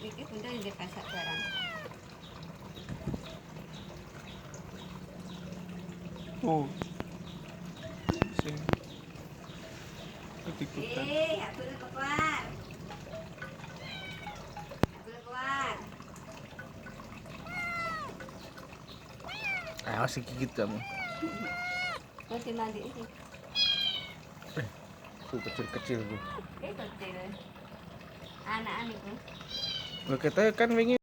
Iki bunda yang dikasak barang. Oh. Sing. Ikutan. Aku udah keluar. Aku udah keluar. Awas gigit kamu. Masih mandi ini. Tuh kecil-kecil tuh. Kecil. Anak-anak itu. Lo kita kan wingi